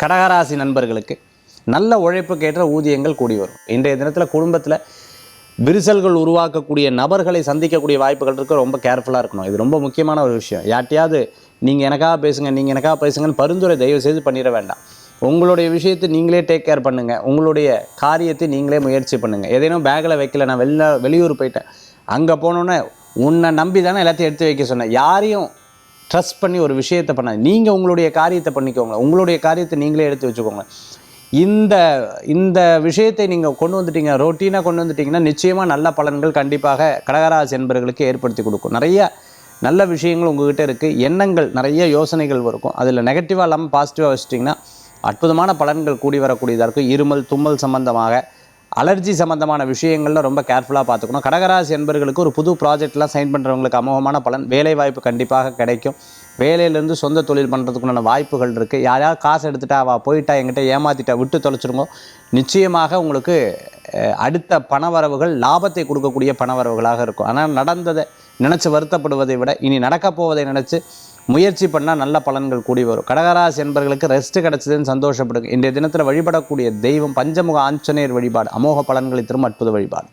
கடகராசி நண்பர்களுக்கு நல்ல உழைப்புக்கேற்ற ஊதியங்கள் கூடி வரும். இன்றைய தினத்தில் குடும்பத்தில் விரிசல்கள் உருவாக்கக்கூடிய நபர்களை சந்திக்கக்கூடிய வாய்ப்புகள் இருக்குது. ரொம்ப கேர்ஃபுல்லாக இருக்கணும். இது ரொம்ப முக்கியமான ஒரு விஷயம். யார்ட்டையாவது நீங்கள் எனக்காக பேசுங்க, நீங்கள் எனக்காக பேசுங்கன்னு பரிந்துரை தயவு செய்து பண்ணிட வேண்டாம். உங்களுடைய விஷயத்தை நீங்களே டேக் கேர் பண்ணுங்கள். உங்களுடைய காரியத்தை நீங்களே முயற்சி பண்ணுங்கள். எதையும் பேக்கில் வைக்கல, நான் வெளியூர் போயிட்டேன், அங்கே போனோன்னே உன்னை நம்பி தானே எல்லாத்தையும் எடுத்து வைக்க சொன்னேன். யாரையும் ட்ரஸ்ட் பண்ணி ஒரு விஷயத்தை பண்ண, நீங்கள் உங்களுடைய காரியத்தை பண்ணிக்கோங்க. உங்களுடைய காரியத்தை நீங்களே எடுத்து வச்சுக்கோங்க. இந்த விஷயத்தை நீங்கள் கொண்டு வந்துட்டீங்க, ரொட்டீனாக கொண்டு வந்துட்டிங்கன்னா நிச்சயமாக நல்ல பலன்கள் கண்டிப்பாக கடகராசி என்பவர்களுக்கு ஏற்படுத்தி கொடுக்கும். நிறைய நல்ல விஷயங்கள் உங்கள்கிட்ட இருக்குது. எண்ணங்கள் நிறைய யோசனைகள் இருக்கும். அதில் நெகட்டிவாக இல்லாமல் பாசிட்டிவாக வச்சுட்டிங்கன்னா அற்புதமான பலன்கள் கூடி வரக்கூடியதாக இருக்கும். இருமல் தும்மல் சம்பந்தமாக, அலர்ஜி சம்பந்தமான விஷயங்களில் ரொம்ப கேர்ஃபுல்லாக பார்த்துக்கணும். கடகராசி என்பவர்களுக்கு ஒரு புது ப்ராஜெக்ட்லாம் சைன் பண்ணுறவங்களுக்கு அமோகமான பலன். வேலை வாய்ப்பு கண்டிப்பாக கிடைக்கும். வேலையிலேருந்து சொந்த தொழில் பண்ணுறதுக்குண்டான வாய்ப்புகள் இருக்குது. யாராவது காசு எடுத்துட்டா போயிட்டா என்கிட்ட ஏமாற்றிட்டா விட்டு தொலைச்சிருங்க. நிச்சயமாக உங்களுக்கு அடுத்த பணவரவுகள் லாபத்தை கொடுக்கக்கூடிய பணவரவுகளாக இருக்கும். ஆனால் நடந்ததை நினச்சி வருத்தப்படுவதை விட இனி நடக்கப் போவதை நினச்சி முயற்சி பண்ணால் நல்ல பலன்கள் கூடி வரும். கடகராசி என்பவர்களுக்கு ரெஸ்ட் கிடச்சதுன்னு சந்தோஷப்படுங்க. இன்றைய தினத்தில் வழிபடக்கூடிய தெய்வம் பஞ்சமுக ஆஞ்சநேயர் வழிபாடு அமோக பலன்களை தரும் அற்புத வழிபாடு.